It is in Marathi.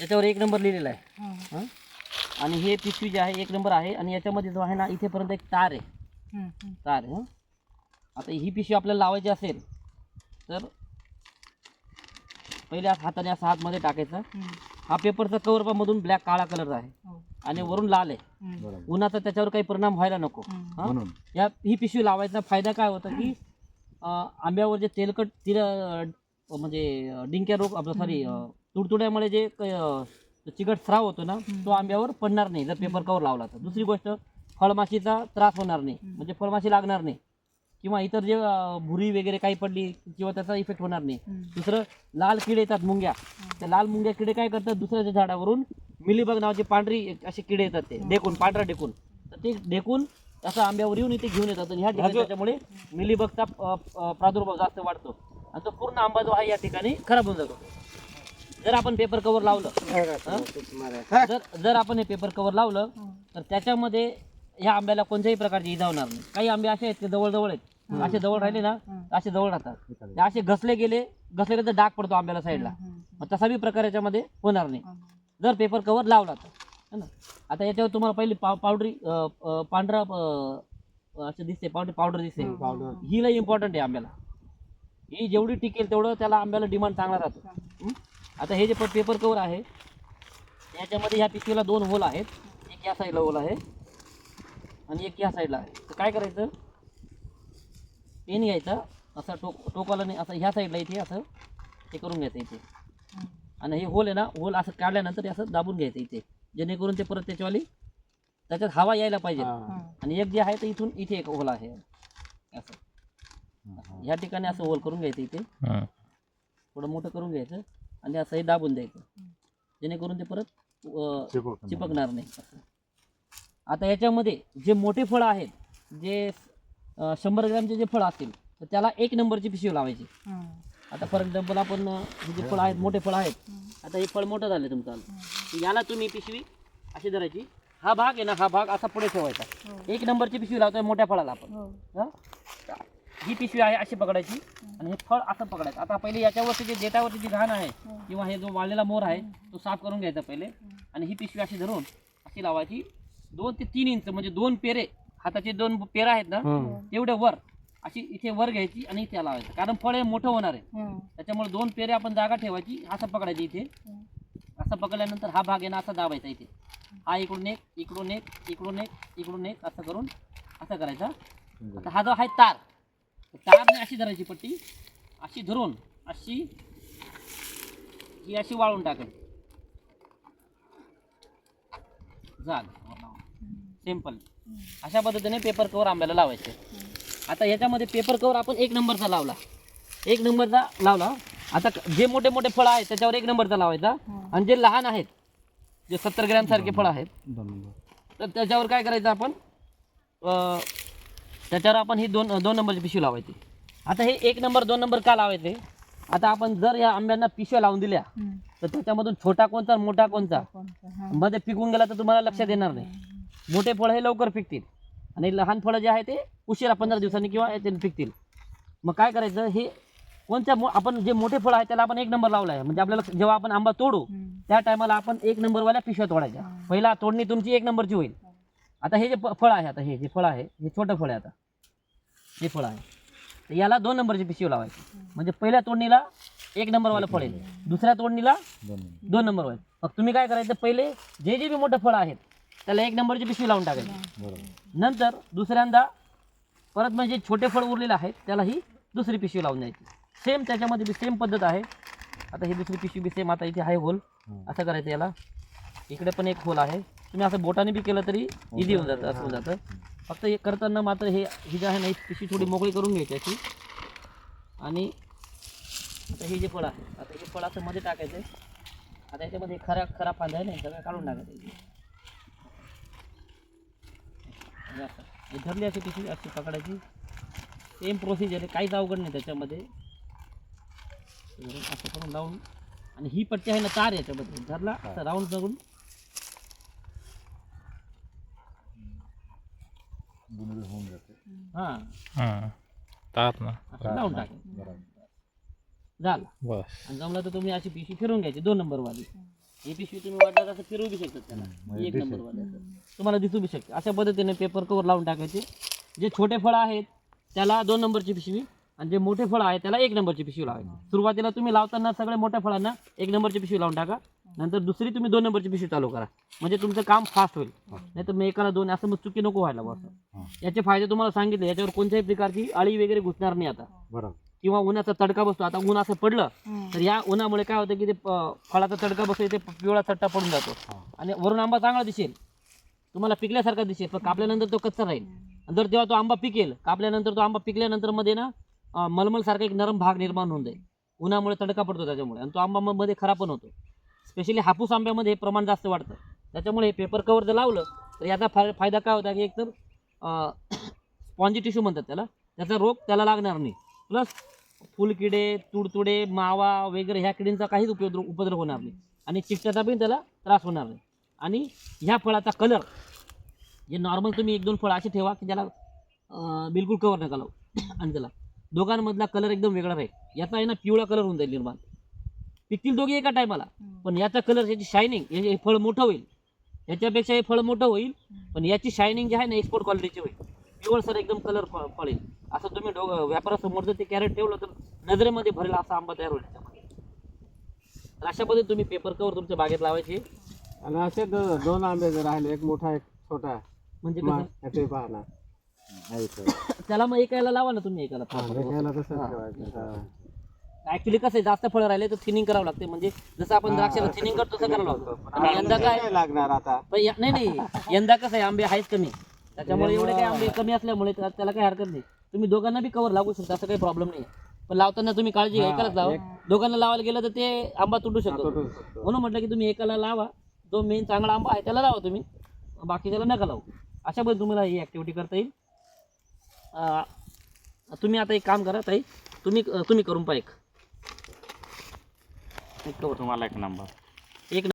याच्यावर 1 नंबर लिहिलेला आहे. हं? आणि हे पिशवी जे आहे 1 नंबर आहे आणि याच्यामध्ये जो आहे ना इथेपर्यंत एक तार आहे. तार आहे. आता ही पिशवी आपल्याला लावायची असेल तर पहिले हाताने असं हातमध्ये टाकायचं. हा पेपरचा कवर मधून ब्लॅक काळा कलर आहे आणि वरून लाल आहे. उन्हाचा त्याच्यावर काही परिणाम व्हायला नको. ही पिशवी लावायचा फायदा काय होता की आंब्यावर जे तेलकट म्हणजे डिंक्या रोग आपलं सॉरी तुडतुड्यामुळे जे चिकट स्राव होतो ना तो आंब्यावर पडणार नाही जर पेपर कवर लावला तर. दुसरी गोष्ट फळमाशीचा त्रास होणार नाही, म्हणजे फळमाशी लागणार नाही किंवा इतर जे भुरी वगैरे काही पडली किंवा त्याचा इफेक्ट होणार नाही. दुसरं लाल किडे येतात मुंग्या, त्या लाल मुंग्या किडे काय करतात दुसऱ्याच्या झाडावरून मिलीबग नावाचे पांढरी असे किडे येतात ते डेकून पांढरा डेकून, तर ते डेकून असं आंब्यावर येऊन इथे घेऊन येतात आणि ह्या ठिकाणी त्याच्यामुळे मिलीबगचा प्रादुर्भाव जास्त वाढतो आणि तो पूर्ण आंबा जो आहे या ठिकाणी खराब होऊन जातो. जर आपण पेपर कवर लावलं जर आपण हे पेपर कवर लावलं तर त्याच्यामध्ये ह्या आंब्याला कोणत्याही प्रकारची इजा होणार नाही. काही आंबे असे आहेत ते जवळ आहेत, असे जवळ राहिले ना असे जवळ राहतात, ते असे घसले गेले तर डाग पडतो आंब्याला साईडला, मग तसा बी प्रकार याच्यामध्ये होणार नाही जर पेपर कवर लावला तर, है ना. आता याच्यावर तुम्हाला पहिली पावडरी पांढरा असं दिसते, पावडर दिसते. ही लई इम्पॉर्टंट आहे आंब्याला. ही जेवढी टिकेल तेवढं त्याला आंब्याला डिमांड चांगला राहतो. आता हे जे पेपर कवर आहे याच्यामध्ये ह्या पिशवीला 2 होल आहेत. एक या साईडला होल आहे आणि एक या साईडला आहे. तर काय करायचं, पेन घ्यायचा असा टोकाला नाही, असं ह्या साईडला इथे असं हे करून घ्यायचं इथे, आणि हे होल आहे ना होल असं काढल्यानंतर असं दाबून घ्यायचं इथे, जेणेकरून ते परत त्याच्यात हवा यायला पाहिजे. आणि एक जे आहे तर इथून इथे एक होल आहे असं, ह्या ठिकाणी असं होल करून घ्यायचं इथे, थोडं मोठं करून घ्यायचं आणि असं हे दाबून द्यायचं जेणेकरून ते परत चिपकणार नाही असं. आता याच्यामध्ये जे मोठे फळं आहेत, जे 100 ग्रॅमचे जे फळं असतील तर त्याला 1 नंबरची पिशवी लावायची. आता फॉर एक्झाम्पल आपण हे जे फळं आहेत मोठे फळं आहेत, आता हे फळ मोठं झालं तुमचं, याला तुम्ही पिशवी अशी धरायची, हा भाग आहे ना हा भाग असा पुढे ठेवायचा. 1 नंबरची पिशवी लावतोय मोठ्या फळाला आपण, ही पिशवी आहे अशी पकडायची आणि हे फळ असं पकडायचं. आता पहिले याच्यावरती जे देठावरती जी घाण आहे किंवा हे जो वाळलेला मोर आहे तो साफ करून घ्यायचा पहिले, आणि ही पिशवी अशी धरून अशी लावायची 2 ते 3 इंच, म्हणजे 2 पेरे, हाताचे 2 पेरा आहेत ना तेवढे वर अशी इथे वर घ्यायची आणि इथे लावायचं, कारण फळ हे मोठं होणार आहे त्याच्यामुळे 2 पेरे आपण जागा ठेवायची, असं पकडायची इथे. असं पकडल्यानंतर हा भाग आहे ना असा दाबायचा इथे, हा इकडून एक इकडून एक इकडून एक इकडून एक असं करून असं करायचा. आता हा जो आहे तारने अशी धरायची पट्टी, अशी धरून अशी ही अशी वाळून टाकायची. झालं सिंपल. अशा पद्धतीने पेपर कवर आंब्याला लावायचे. आता याच्यामध्ये पेपर कवर आपण 1 नंबरचा लावला, 1 नंबरचा लावला. आता जे मोठे मोठे फळं आहेत त्याच्यावर 1 नंबरचा लावायचा, आणि जे लहान आहेत जे 70 ग्रॅम सारखे फळं आहेत तर त्याच्यावर काय करायचं आपण, त्याच्यावर आपण ही 2 नंबरची पिशवी लावायची. आता हे 1 नंबर 2 नंबर का लावायचे, आता आपण जर या आंब्यांना पिशव्या लावून दिल्या तर त्याच्यामधून छोटा कोणता मोठा कोणता मध्ये पिकून गेला तर तुम्हाला लक्षात येणार नाही. मोठे फळं हे लवकर पिकतील आणि लहान फळं जे आहे ते उशिरा 15 दिवसांनी किंवा याच्याने पिकतील. मग काय करायचं, हे कोणत्या आपण जे मोठे फळ आहे त्याला आपण 1 नंबर लावला आहे, म्हणजे आपल्याला जेव्हा आपण आंबा तोडू त्या टायमाला आपण 1 नंबरवाल्या पिशव्या तोडायच्या. पहिला तोडणी तुमची 1 नंबरची होईल. आता हे जे फळ आहे, आता हे जे फळ आहे हे छोटं फळ आहे, आता हे फळ आहे तर याला 2 नंबरची पिशवी लावायची, म्हणजे पहिल्या तोडणीला 1 नंबरवालं फळ येईल, दुसऱ्या तोडणीला 2 नंबर होईल. मग तुम्ही काय करायचं, पहिले जे बी मोठे फळ आहेत त्याला 1 नंबरची पिशवी लावून टाकायची, नंतर दुसऱ्यांदा परत म्हणजे छोटे फळ उरलेले आहेत त्याला ही दुसरी पिशवी लावून द्यायची. सेम त्याच्यामध्ये बी सेम पद्धत आहे. आता ही दुसरी पिशवी बी सेम, आता इथे आहे होल, असं करायचं, याला इकडे पण एक होल आहे. तुम्ही असं बोटाने बी केलं तरी इझी होऊन जातं, असं होऊन जातं. फक्त हे करताना मात्र ही जे आहे ना पिशवी थोडी मोकळी करून घ्यायची अशी, आणि आता हे जे फळ आहे आता हे फळ असं मध्ये टाकायचं. आता याच्यामध्ये खरा फांदा आहे ना सगळं काढून टाकायचं. हे धरली अशी पिशवी अशी पकडायची, सेम प्रोसिजर आहे, काहीच अवघड नाही त्याच्यामध्ये. असं करून लावून, आणि ही पट्टी आहे ना तार याच्यामध्ये धरला असं राऊंड करून होऊन जाते. तार ना लावून टाकायचं झालं. आणि जमलं तर तुम्ही अशी पिशवी फिरून घ्यायची 2 नंबरवाली, ही पिशवी तुम्ही वाटलं असं फिरवू बी शकतात त्याला, म्हणजे एक नंबर वाटलं तुम्हाला दिसू बी शकते. अशा पद्धतीने पेपर कवर लावून टाकायचे. जे छोटे फळं आहेत त्याला 2 नंबरची पिशवी आणि जे मोठे फळं आहे त्याला 1 नंबरची पिशवी लावायची. सुरुवातीला तुम्ही लावताना सगळे मोठ्या फळांना 1 नंबरची पिशवी लावून टाका, नंतर दुसरी तुम्ही 2 नंबरची पिशवी चालू करा, म्हणजे तुमचं काम फास्ट होईल. नाही तर मग एकाला 2 असं मग चुकी नको व्हायला बस. याचे फायदे तुम्हाला सांगितले, याच्यावर कोणत्याही प्रकारची अळी वगैरे घुसणार नाही आता, बरोबर. किंवा उन्हाचा तडका बसतो. आता ऊन असं पडलं तर या उन्हामुळे काय होतं की ते फळाचा तडका बसतो, ते पिवळा चट्टा पडून जातो आणि वरून आंबा चांगला दिसेल, तुम्हाला पिकल्यासारखा दिसेल, पण कापल्यानंतर तो कच्चा राहील. आणि जर तेव्हा तो आंबा पिकेल, कापल्यानंतर तो आंबा पिकल्यानंतर मध्ये ना मलमल सारखा एक नरम भाग निर्माण होऊन जाईल, उन्हामुळे तडका पडतो त्याच्यामुळे, आणि तो आंबा मग मध्ये खराब पण होतो. स्पेशली हापूस आंब्यामध्ये हे प्रमाण जास्त वाढतं. त्याच्यामुळे हे पेपर कवर जर लावलं तर याचा फायदा काय होता की एकतर स्पॉन्जी टिश्यू म्हणतात त्याला, त्याचा रोग त्याला लागणार नाही, प्लस फुलकिडे, तुडतुडे, मावा वगैरे ह्या किडींचा काहीच उपद्रव होणार नाही, आणि चिकट्याचा पण त्याला त्रास होणार नाही. आणि ह्या फळाचा कलर जे नॉर्मल तुम्ही 1-2 फळं अशी ठेवा की त्याला बिलकुल कवर नका लावू, आणि त्याला दोघांमधला कलर एकदम वेगळा राहील. याचा आहे ना पिवळा कलर होऊन जाईल निर्माण, पिकतील दोघे एका टायमाला, पण याचा कलर, याची शायनिंग, हे फळ मोठं होईल, याच्यापेक्षा हे फळ मोठं होईल, पण याची शायनिंग जी आहे ना एक्सपोर्ट क्वालिटीची होईल, पिवळसर एकदम कलर फळ येईल. असं तुम्ही व्यापारासमोर जर ते कॅरेट ठेवलं तर नजरेमध्ये भरेल असा आंबा तयार होईल त्याच्यामध्ये. तर अशा पद्धतीने तुम्ही पेपर कवर तुमच्या बागेत लावायचे. आणि असे 2 आंबे जर राहिले, एक मोठा एक छोटा, म्हणजे मग कसं ते पाहा ना, त्याला मग एकाला लावा ना तुम्ही, एकाला देखायला तसं ठेवायचं. ऍक्च्युली कसं आहे, जास्त फळं राहिले तर थिनिंग करावं लागते, म्हणजे जसं आपण द्राक्षाला थिनिंग करतो तसं करावं लागतं. आणि यंदा काय नाही लागणार आता. पण नाही, यंदा कसं आहे आंबे आहेच कमी, त्याच्यामुळे एवढे काही आंबे कमी असल्यामुळे त्याला काही हरकत नाही. तुम्ही दोघांना बी कवर लागू शकता, असं काही प्रॉब्लेम नाही. पण लावताना तुम्ही काळजी घ्या, एकालाच लावा. दोघांना लावायला गेलं तर ते आंबा तुटू शकतो, म्हणून म्हटलं की तुम्ही एकाला लावा, जो मेन चांगला आंबा आहे त्याला लावा तुम्ही, बाकीच्याला नका लावू. अशा पद्धतीने तुम्हाला ही ऍक्टिव्हिटी करता येईल. तुम्ही आता एक काम करा ताई, तुम्ही करून पहा एक कवर. तुम्हाला एक नंबर